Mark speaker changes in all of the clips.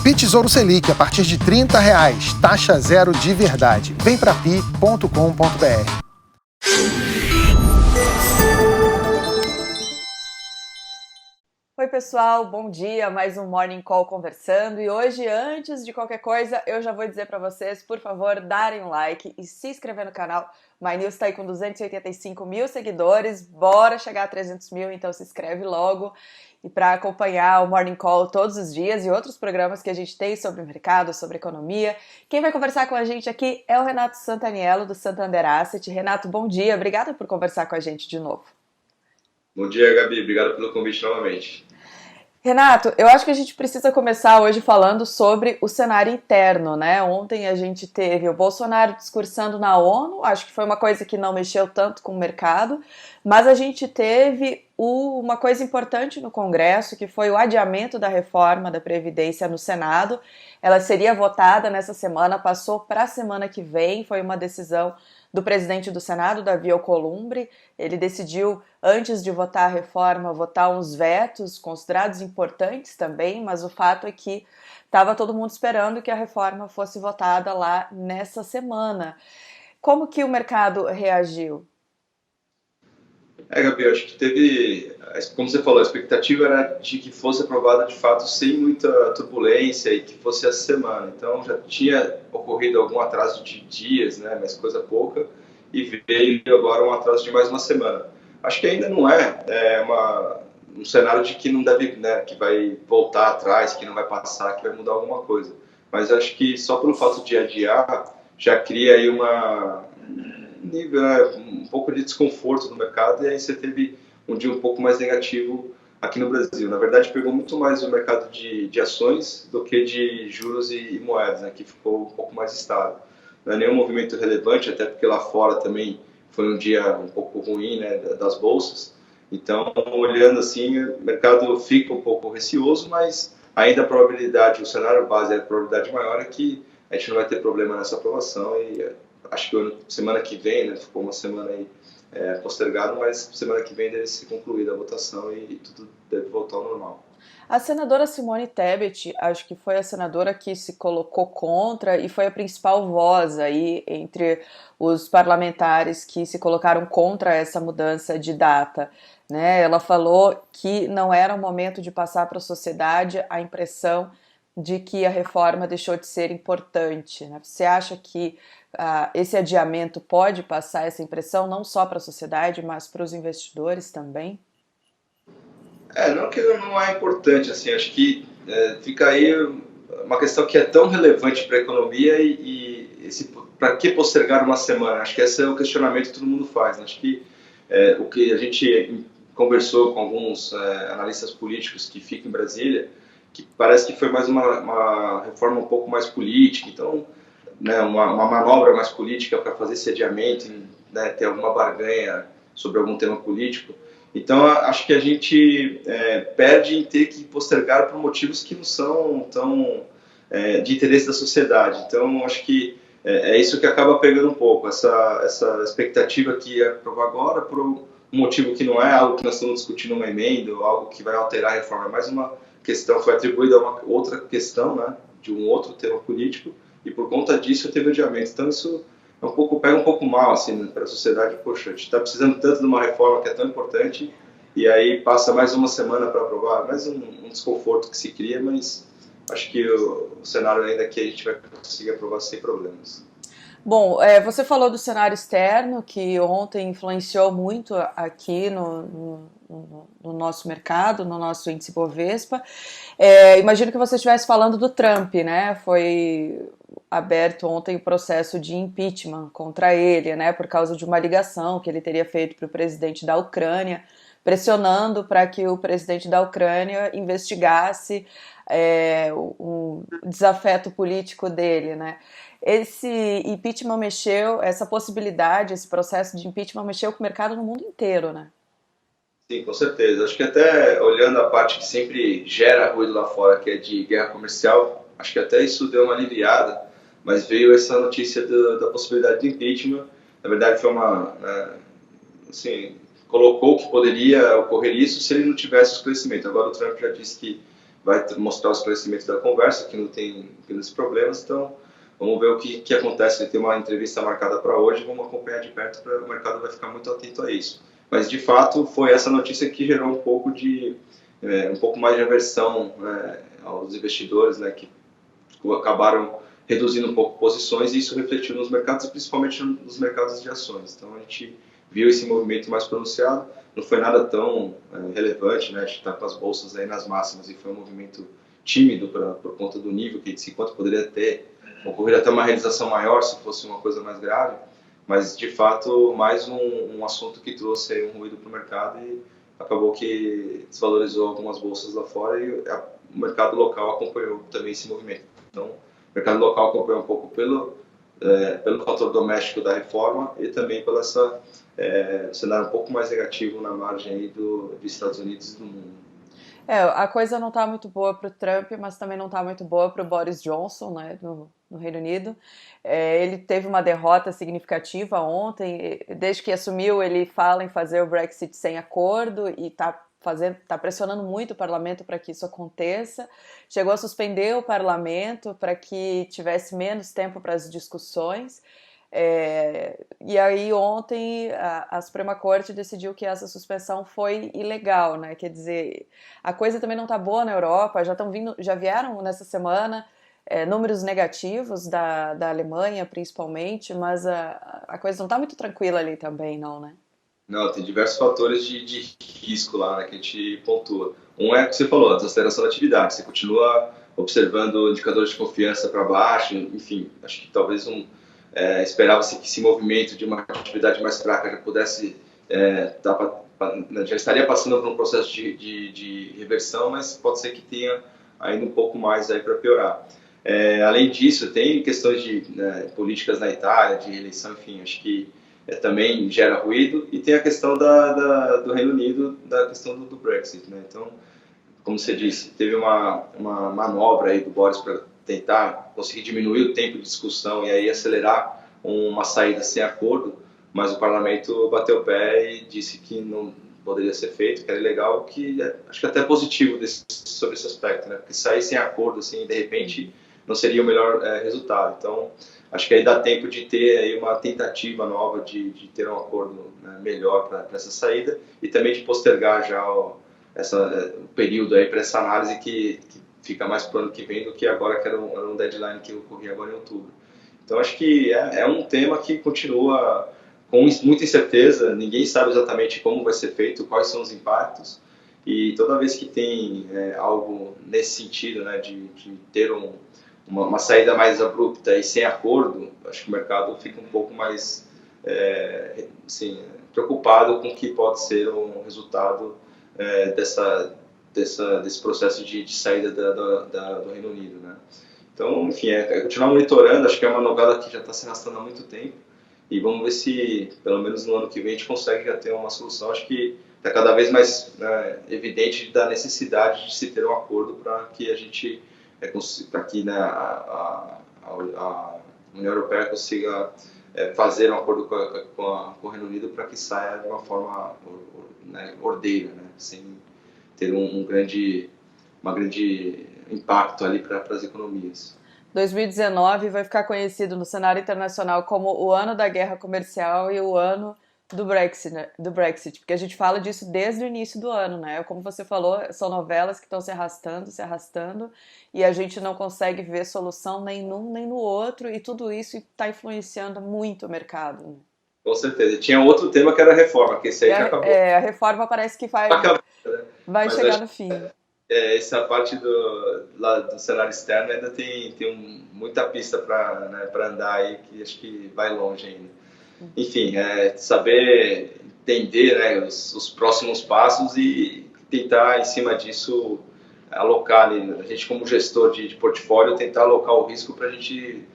Speaker 1: PITesouro Selic a partir de R$30, taxa zero de verdade. Vem pra pi.com.br.
Speaker 2: Oi pessoal, bom dia, mais um Morning Call conversando e hoje, antes de qualquer coisa, eu já vou dizer para vocês, por favor, darem um like e se inscrever no canal. My News está aí com 285 mil seguidores, bora chegar a 300 mil, então se inscreve logo. E para acompanhar o Morning Call todos os dias e outros programas que a gente tem sobre o mercado, sobre economia. Quem vai conversar com a gente aqui é o Renato Santaniello, do Santander Asset. Renato, bom dia, obrigada por conversar com a gente de novo.
Speaker 3: Bom dia, Gabi. Obrigado pelo convite novamente.
Speaker 2: Renato, eu acho que a gente precisa começar hoje falando sobre o cenário interno, né? Ontem a gente teve o Bolsonaro discursando na ONU, acho que foi uma coisa que não mexeu tanto com o mercado, mas a gente teve uma coisa importante no Congresso, que foi o adiamento da reforma da Previdência no Senado. Ela seria votada nessa semana, passou para a semana que vem, foi uma decisão do presidente do Senado, Davi Alcolumbre. Ele decidiu, antes de votar a reforma, votar uns vetos considerados importantes também, mas o fato é que estava todo mundo esperando que a reforma fosse votada lá nessa semana. Como que o mercado reagiu?
Speaker 3: Gabi, eu acho que teve, como você falou, a expectativa era de que fosse aprovada de fato sem muita turbulência e que fosse essa semana. Então já tinha ocorrido algum atraso de dias, né, mas coisa pouca, e veio agora um atraso de mais uma semana. Acho que ainda não um cenário de que não deve, né, que vai voltar atrás, que não vai passar, que vai mudar alguma coisa. Mas acho que só pelo fato de adiar já cria aí nível, né, um pouco de desconforto no mercado, e aí você teve um dia um pouco mais negativo aqui no Brasil. Na verdade, pegou muito mais o mercado de ações do que de juros e moedas, né, que ficou um pouco mais estável. Não é nenhum movimento relevante, até porque lá fora também foi um dia um pouco ruim, né, das bolsas. Então, olhando assim, o mercado fica um pouco receoso, mas ainda a probabilidade, o cenário base, a probabilidade maior é que a gente não vai ter problema nessa aprovação, e acho que semana que vem, né, ficou uma semana aí postergado, mas semana que vem deve ser concluída a votação e tudo deve voltar ao normal.
Speaker 2: A senadora Simone Tebet, acho que foi a senadora que se colocou contra e foi a principal voz aí entre os parlamentares que se colocaram contra essa mudança de data, né? Ela falou que não era o momento de passar para a sociedade a impressão de que a reforma deixou de ser importante, né? Você acha que esse adiamento pode passar essa impressão não só para a sociedade, mas para os investidores também?
Speaker 3: Não que não é importante, assim, acho que fica aí uma questão que é tão relevante para a economia para que postergar uma semana? Acho que esse é o questionamento que todo mundo faz, né? Acho que o que a gente conversou com alguns analistas políticos que ficam em Brasília, que parece que foi mais uma reforma um pouco mais política, então, né, uma manobra mais política para fazer esse adiamento, né, ter alguma barganha sobre algum tema político. Então, acho que a gente perde em ter que postergar por motivos que não são tão de interesse da sociedade. Então, acho que é isso que acaba pegando um pouco, essa expectativa que ia aprovar agora por um motivo que não é algo que nós estamos discutindo uma emenda ou algo que vai alterar a reforma, é mais uma questão, foi atribuída a uma outra questão, né, de um outro tema político, e por conta disso teve adiamento. Então, isso pega um pouco mal assim, para a sociedade. Poxa, a gente está precisando tanto de uma reforma que é tão importante, e aí passa mais uma semana para aprovar, mais um desconforto que se cria, mas acho que o cenário ainda que a gente vai conseguir aprovar sem problemas.
Speaker 2: Bom, você falou do cenário externo, que ontem influenciou muito aqui no nosso mercado, no nosso índice Bovespa. Imagino que você estivesse falando do Trump, né? Foi aberto ontem o processo de impeachment contra ele, né? Por causa de uma ligação que ele teria feito para o presidente da Ucrânia, pressionando para que o presidente da Ucrânia investigasse o desafeto político dele, né? Esse impeachment essa possibilidade, esse processo de impeachment mexeu com o mercado no mundo inteiro, né?
Speaker 3: Sim, com certeza. Acho que até olhando a parte que sempre gera ruído lá fora, que é de guerra comercial, acho que até isso deu uma aliviada, mas veio essa notícia da possibilidade de impeachment. Na verdade, foi colocou que poderia ocorrer isso se ele não tivesse esclarecimento. Agora o Trump já disse que vai mostrar os esclarecimentos da conversa, que não tem grandes problemas, então vamos ver o que acontece. Ele tem uma entrevista marcada para hoje, vamos acompanhar de perto, o mercado vai ficar muito atento a isso. Mas, de fato, foi essa notícia que gerou um pouco mais de aversão aos investidores, né, que acabaram reduzindo um pouco posições, e isso refletiu nos mercados, principalmente nos mercados de ações. Então, a gente viu esse movimento mais pronunciado, não foi nada tão relevante, né, a gente está com as bolsas aí nas máximas, e foi um movimento tímido por conta do nível que se quanto poderia ter ocorrido até uma realização maior se fosse uma coisa mais grave, mas de fato mais um assunto que trouxe aí um ruído para o mercado e acabou que desvalorizou algumas bolsas lá fora, e o mercado local acompanhou também esse movimento. Então, o mercado local acompanhou um pouco pelo fator doméstico da reforma e também pelo cenário um pouco mais negativo na margem aí dos Estados Unidos e do mundo.
Speaker 2: A coisa não está muito boa para o Trump, mas também não está muito boa para o Boris Johnson, né, no Reino Unido. Ele teve uma derrota significativa ontem. Desde que assumiu, ele fala em fazer o Brexit sem acordo e está pressionando muito o parlamento para que isso aconteça. Chegou a suspender o parlamento para que tivesse menos tempo para as discussões. E aí ontem a Suprema Corte decidiu que essa suspensão foi ilegal, né? Quer dizer, a coisa também não está boa na Europa, já vieram nessa semana números negativos da Alemanha, principalmente, mas a coisa não está muito tranquila ali também, não, né?
Speaker 3: Não, tem diversos fatores de risco lá, né, que a gente pontua. Um é o que você falou, a desaceleração da atividade. Você continua observando indicadores de confiança para baixo, enfim, acho que talvez esperava-se que esse movimento de uma atividade mais fraca já pudesse, já estaria passando por um processo de reversão, mas pode ser que tenha ainda um pouco mais aí para piorar. Além disso, tem questões de políticas na Itália, de eleição, enfim, acho que também gera ruído, e tem a questão do Reino Unido, da questão do Brexit, né? Então, como você disse, teve uma manobra aí do Boris para tentar conseguir diminuir o tempo de discussão e aí acelerar uma saída sem acordo, mas o parlamento bateu o pé e disse que não poderia ser feito, que era ilegal, que acho que até positivo sobre esse aspecto, né? Porque sair sem acordo, assim, de repente, não seria o melhor resultado. Então, acho que aí dá tempo de ter aí uma tentativa nova de ter um acordo, né, melhor para essa saída, e também de postergar já o período aí para essa análise que fica mais para o ano que vem do que agora, que era um deadline que ocorria agora em outubro. Então, acho que é um tema que continua com muita incerteza, ninguém sabe exatamente como vai ser feito, quais são os impactos, e toda vez que tem algo nesse sentido, né, de ter uma saída mais abrupta e sem acordo, acho que o mercado fica um pouco mais preocupado com o que pode ser um resultado desse processo de saída do Reino Unido, né? Então, enfim, continuar monitorando, acho que é uma novela que já está se arrastando há muito tempo, e vamos ver se, pelo menos no ano que vem, a gente consegue já ter uma solução. Acho que está cada vez mais evidente da necessidade de se ter um acordo para que a gente, para que, né, a União Europeia consiga fazer um acordo com o Reino Unido para que saia de uma forma ordeira, né, sem ter um grande impacto ali para as economias.
Speaker 2: 2019 vai ficar conhecido no cenário internacional como o ano da guerra comercial e o ano do Brexit, porque a gente fala disso desde o início do ano, né? Como você falou, são novelas que estão se arrastando, e a gente não consegue ver solução nem num nem no outro, e tudo isso está influenciando muito o mercado, né?
Speaker 3: Com certeza. Tinha outro tema que era a reforma, que esse aí já acabou.
Speaker 2: A reforma parece que vai chegar no fim.
Speaker 3: Essa parte do cenário externo ainda tem muita pista para andar aí, que acho que vai longe ainda. Enfim, saber entender, né, os próximos passos e tentar, em cima disso, alocar ali, a gente como gestor de portfólio, tentar alocar o risco para a gente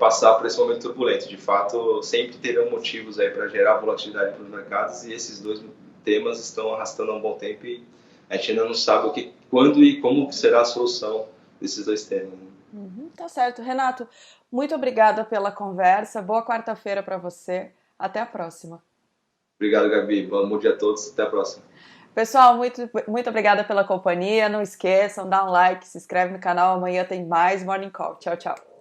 Speaker 3: passar por esse momento turbulento. De fato, sempre terão motivos aí para gerar volatilidade para os mercados, e esses dois temas estão arrastando há um bom tempo, e a gente ainda não sabe quando e como será a solução desses dois temas.
Speaker 2: Tá certo. Renato, muito obrigada pela conversa. Boa quarta-feira para você. Até a próxima.
Speaker 3: Obrigado, Gabi. Bom dia a todos. Até a próxima.
Speaker 2: Pessoal, muito obrigada pela companhia. Não esqueçam, dá um like, se inscreve no canal. Amanhã tem mais Morning Call. Tchau, tchau.